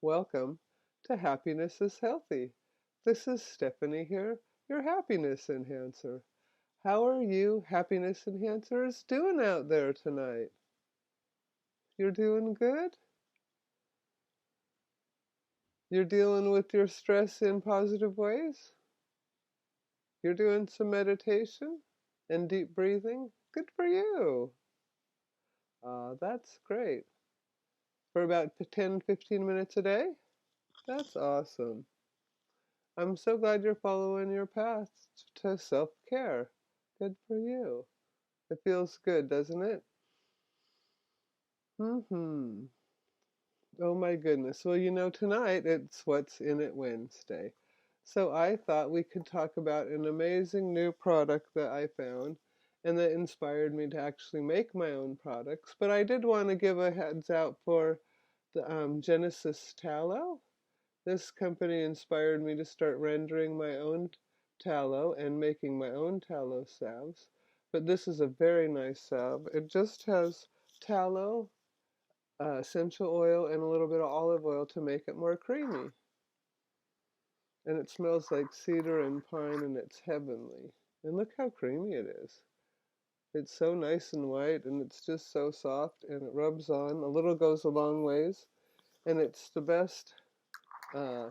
Welcome to Happiness is Healthy. This is Stephanie here, your happiness enhancer. How are you happiness enhancers doing out there tonight? You're doing good? You're dealing with your stress in positive ways? You're doing some meditation and deep breathing? Good for you. That's great. For about 10, 15 minutes a day? That's awesome. I'm so glad you're following your path to self-care. Good for you. It feels good, doesn't it? Mm-hmm. Oh my goodness. Well, tonight it's What's in It Wednesday. So I thought we could talk about an amazing new product that I found and that inspired me to actually make my own products. But I did want to give a heads out for the Genesis Tallow. This company inspired me to start rendering my own tallow and making my own tallow salves. But this is a very nice salve. It just has tallow, essential oil, and a little bit of olive oil to make it more creamy. And it smells like cedar and pine, and it's heavenly. And look how creamy it is. It's so nice and white, and it's just so soft, and it rubs on. A little goes a long ways, and it's the best uh,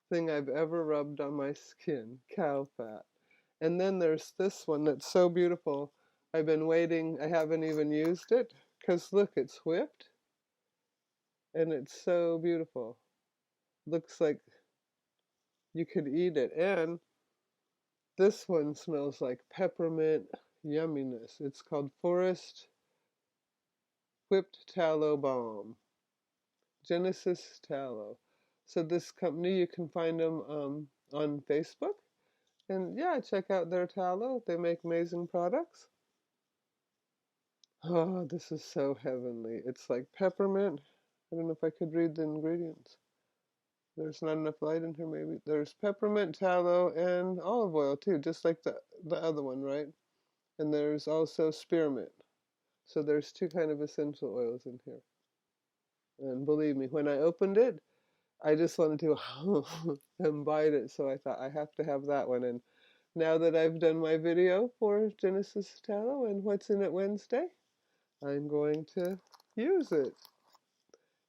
thing I've ever rubbed on my skin, cow fat. And then there's this one that's so beautiful. I've been waiting, I haven't even used it, because look, it's whipped, and it's so beautiful. Looks like you could eat it. And this one smells like peppermint yumminess. It's called Forest Whipped Tallow Balm. Genesis Tallow. So this company, you can find them on Facebook. And yeah, check out their tallow. They make amazing products. Oh, this is so heavenly. It's like peppermint. I don't know if I could read the ingredients. There's not enough light in here, maybe. There's peppermint, tallow, and olive oil, too, just like the other one, right? And there's also spearmint. So there's two kind of essential oils in here. And believe me, when I opened it, I just wanted to and bite it. So I thought I have to have that one. And now that I've done my video for Genesis Tallow and What's in It Wednesday, I'm going to use it.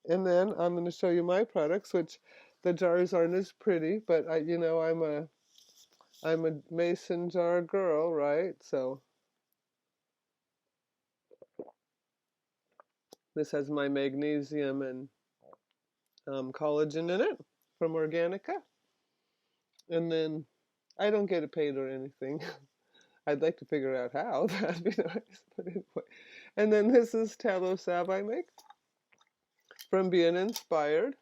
And then I'm going to show you my products, which the jars aren't as pretty, but I'm a mason jar girl, right? So this has my magnesium and collagen in it from Organica. And then I don't get it paid or anything. I'd like to figure out how. That'd be nice. But anyway. And then this is tallow salve I make from being inspired.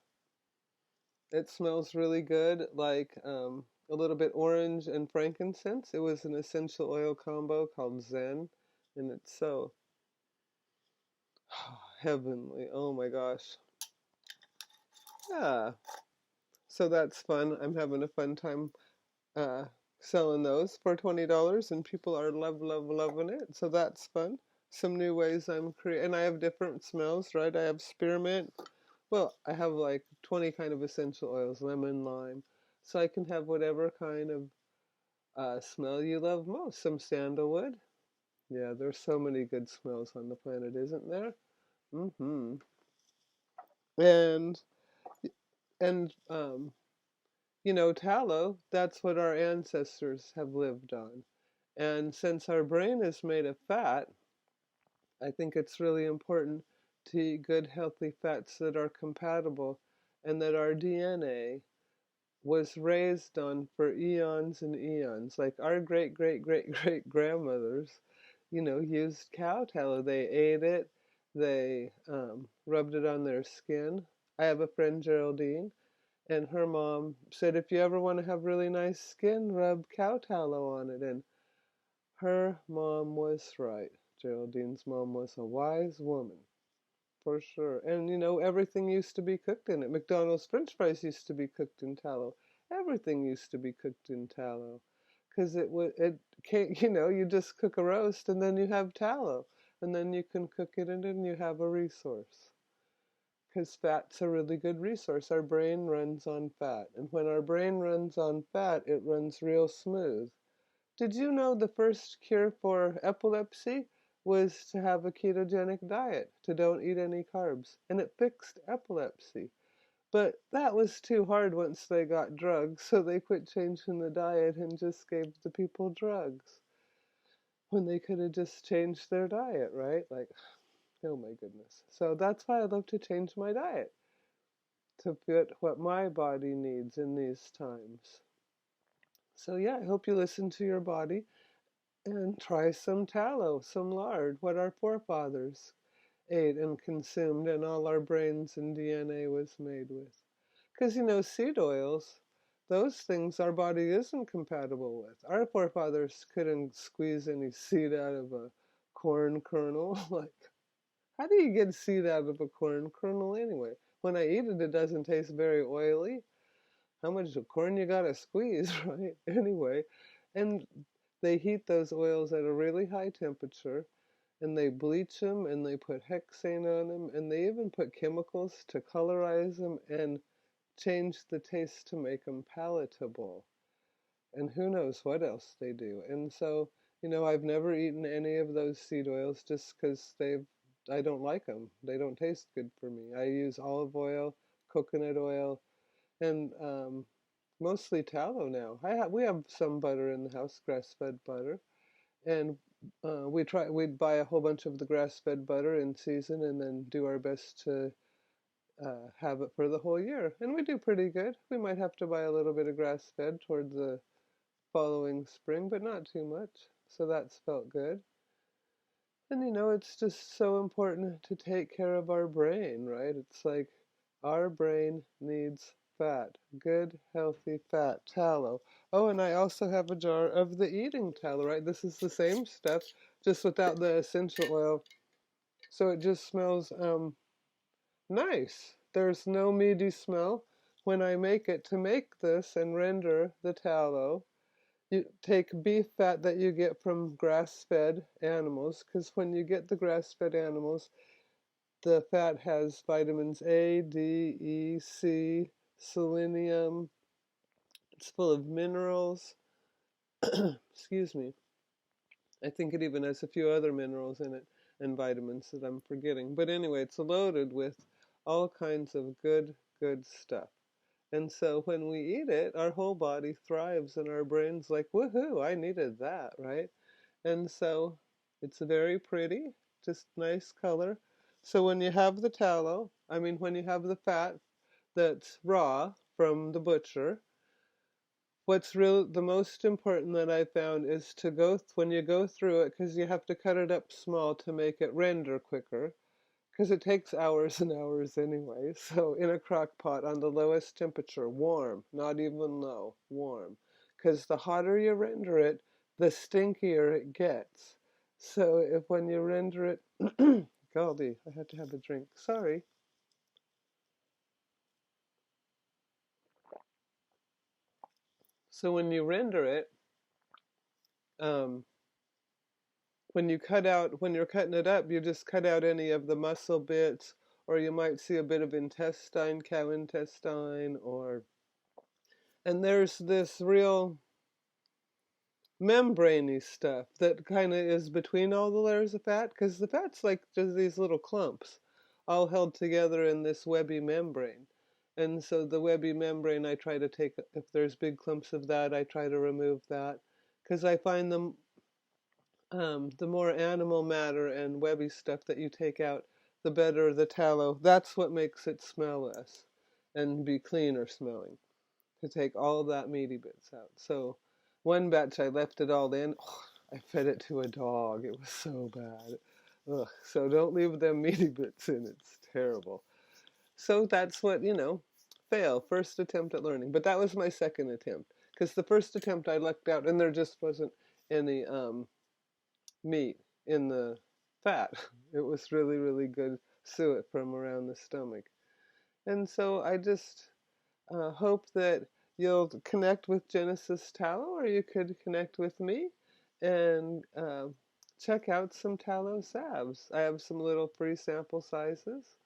It smells really good, like a little bit orange and frankincense. It was an essential oil combo called Zen, and it's so heavenly. Oh my gosh. Yeah. So that's fun. I'm having a fun time uh, selling those for $20, and people are loving it. So that's fun. Some new ways I'm creating, and I have different smells, right? I have spearmint. Well, I have like 20 kind of essential oils, lemon, lime. So I can have whatever kind of smell you love most. Some sandalwood. Yeah, there's so many good smells on the planet, isn't there? Mm-hmm. And and tallow, that's what our ancestors have lived on. And since our brain is made of fat, I think it's really important to eat good, healthy fats that are compatible and that our DNA was raised on for eons and eons. Like our great, great, great, great grandmothers, used cow tallow. They ate it, they rubbed it on their skin. I have a friend, Geraldine, and her mom said, if you ever want to have really nice skin, rub cow tallow on it. And her mom was right. Geraldine's mom was a wise woman, for sure. And everything used to be cooked in it. McDonald's French fries used to be cooked in tallow. Everything used to be cooked in tallow. Because it can't, you just cook a roast and then you have tallow. And then you can cook it and then you have a resource. because fat's a really good resource. Our brain runs on fat, and when our brain runs on fat, it runs real smooth. Did you know the first cure for epilepsy was to have a ketogenic diet, to don't eat any carbs, and it fixed epilepsy. But that was too hard once they got drugs, so they quit changing the diet and just gave the people drugs when they could have just changed their diet, right? Like, oh my goodness. So that's why I love to change my diet to fit what my body needs in these times. So yeah, I hope you listen to your body and try some tallow, some lard, what our forefathers ate and consumed and all our brains and DNA was made with. Because, seed oils, those things our body isn't compatible with. Our forefathers couldn't squeeze any seed out of a corn kernel. Like, how do you get seed out of a corn kernel anyway? When I eat it, it doesn't taste very oily. How much corn you gotta squeeze, right? Anyway, and they heat those oils at a really high temperature, and they bleach them, and they put hexane on them, and they even put chemicals to colorize them and change the taste to make them palatable. And who knows what else they do. And so, I've never eaten any of those seed oils just because I don't like them. They don't taste good for me. I use olive oil, coconut oil, and mostly tallow now. We have some butter in the house, grass-fed butter, and we'd buy a whole bunch of the grass-fed butter in season, and then do our best to have it for the whole year, and we do pretty good. We might have to buy a little bit of grass-fed toward the following spring, but not too much. So that's felt good. And it's just so important to take care of our brain, right? It's like our brain needs fat, good, healthy fat, tallow. Oh, and I also have a jar of the eating tallow, right? This is the same stuff, just without the essential oil. So it just smells nice. There's no meaty smell. When I make it, to make this and render the tallow, you take beef fat that you get from grass-fed animals, because when you get the grass-fed animals, the fat has vitamins A, D, E, C, selenium. It's full of minerals. Excuse me. I think it even has a few other minerals in it and vitamins that I'm forgetting. But anyway, it's loaded with all kinds of good, good stuff. And so when we eat it, our whole body thrives and our brain's like, woohoo, I needed that, right? And so it's very pretty, just nice color. So when you have the tallow, when you have the fat that's raw from the butcher, what's the most important that I found is to when you go through it, because you have to cut it up small to make it render quicker, because it takes hours and hours anyway. So in a crock pot on the lowest temperature, warm, not even low, warm. Because the hotter you render it, the stinkier it gets. So when you render it, golly, I had to have a drink. Sorry. So when you render it, um, when you're cutting it up, you just cut out any of the muscle bits, or you might see a bit of intestine, cow intestine, and there's this real membraney stuff that kind of is between all the layers of fat, because the fat's like just these little clumps all held together in this webby membrane. And so the webby membrane, I try to take, if there's big clumps of that, I try to remove that, because I find the more animal matter and webby stuff that you take out, the better the tallow. That's what makes it smell less and be cleaner smelling, to take all that meaty bits out. So one batch I left it all in. Oh, I fed it to a dog. It was so bad. Ugh. So don't leave them meaty bits in. It's terrible. So that's what, fail. First attempt at learning. But that was my second attempt. Because the first attempt I lucked out and there just wasn't any meat in the fat. It was really, really good suet from around the stomach. And so I just hope that you'll connect with Genesis Tallow, or you could connect with me and check out some tallow salves. I have some little free sample sizes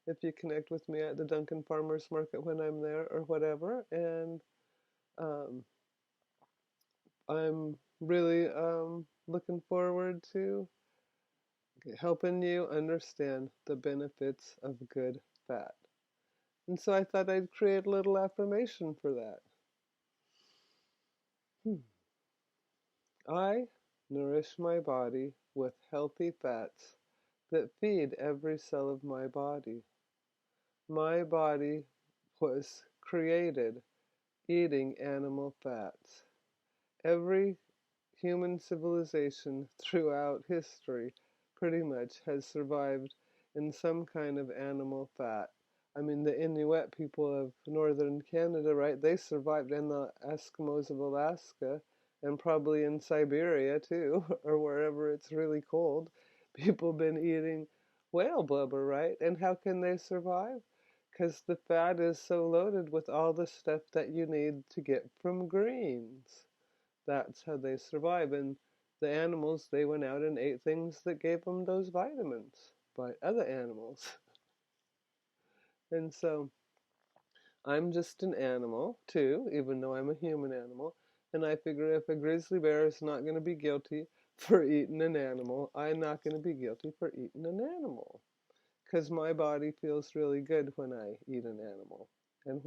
if you connect with me at the Duncan Farmers Market when I'm there or whatever. And um, I'm really looking forward to helping you understand the benefits of good fat. And so I thought I'd create a little affirmation for that. I nourish my body with healthy fats that feed every cell of my body. My body was created eating animal fats. Every human civilization throughout history pretty much has survived in some kind of animal fat. I mean, the Inuit people of northern Canada, right? They survived, and the Eskimos of Alaska, and probably in Siberia too, or wherever it's really cold. People been eating whale blubber, right? And how can they survive? Because the fat is so loaded with all the stuff that you need to get from greens. That's how they survive. And the animals, they went out and ate things that gave them those vitamins by other animals. And so I'm just an animal too, even though I'm a human animal. And I figure if a grizzly bear is not going to be guilty for eating an animal, I'm not going to be guilty for eating an animal. Because my body feels really good when I eat an animal. And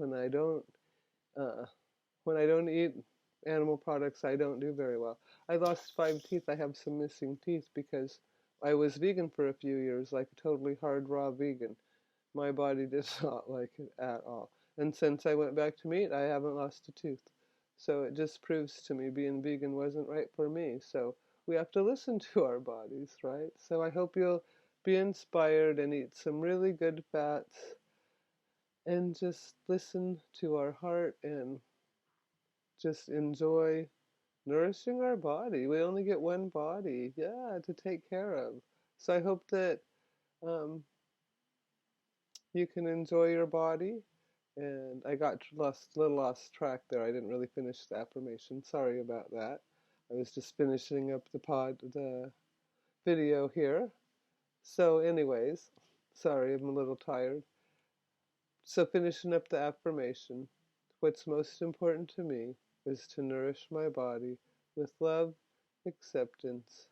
uh, when I don't eat animal products, I don't do very well. I lost 5 teeth. I have some missing teeth because I was vegan for a few years, like a totally hard raw vegan. My body does not like it at all. And since I went back to meat, I haven't lost a tooth. So it just proves to me being vegan wasn't right for me. So we have to listen to our bodies, right? So I hope you'll be inspired and eat some really good fats and just listen to our heart and just enjoy nourishing our body. We only get one body, yeah, to take care of. So I hope that um, you can enjoy your body. And I got lost track there. I didn't really finish the affirmation. Sorry about that. I was just finishing up the video here. So, anyways, sorry, I'm a little tired. So, finishing up the affirmation, what's most important to me is to nourish my body with love, acceptance,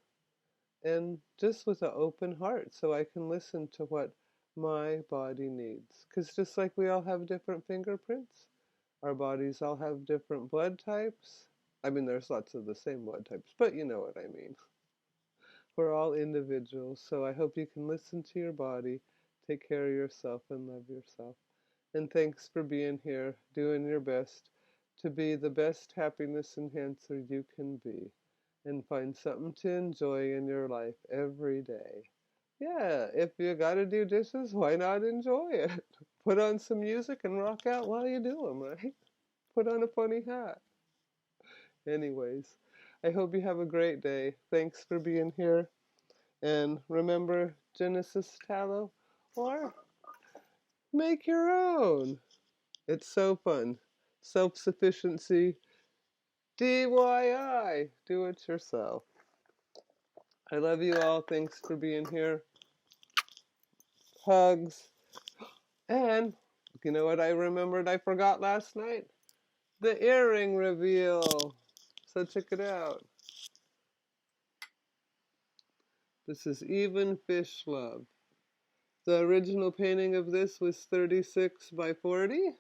and just with an open heart so I can listen to what my body needs. Because just like we all have different fingerprints, our bodies all have different blood types. I mean, there's lots of the same blood types, but you know what I mean. We're all individuals, so I hope you can listen to your body, take care of yourself, and love yourself. And thanks for being here, doing your best to be the best happiness enhancer you can be, and find something to enjoy in your life every day. Yeah, if you gotta do dishes, why not enjoy it? Put on some music and rock out while you do them, right? Put on a funny hat. Anyways, I hope you have a great day. Thanks for being here. And remember Genesis Tallow, or make your own. It's so fun. Self-sufficiency, DIY, do it yourself. I love you all. Thanks for being here. Hugs. And you know what I remembered I forgot last night? The earring reveal. So check it out. This is Even Fish Love. The original painting of this was 36 by 40,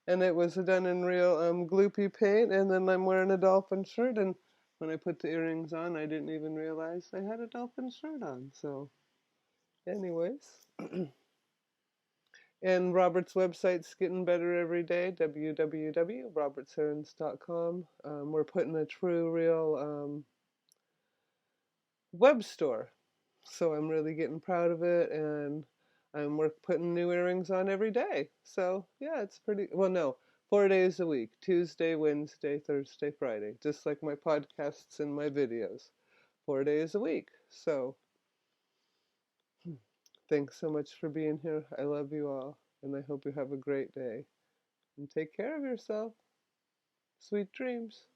and it was done in real gloopy paint, and then I'm wearing a dolphin shirt, and when I put the earrings on, I didn't even realize I had a dolphin shirt on, so anyways. And Robert's website's getting better every day, www.robertserns.com. We're putting a true, real web store. So I'm really getting proud of it, and we're putting new earrings on every day. So yeah, it's pretty, well, no, 4 days a week, Tuesday, Wednesday, Thursday, Friday, just like my podcasts and my videos, 4 days a week. So thanks so much for being here. I love you all, and I hope you have a great day. And take care of yourself. Sweet dreams.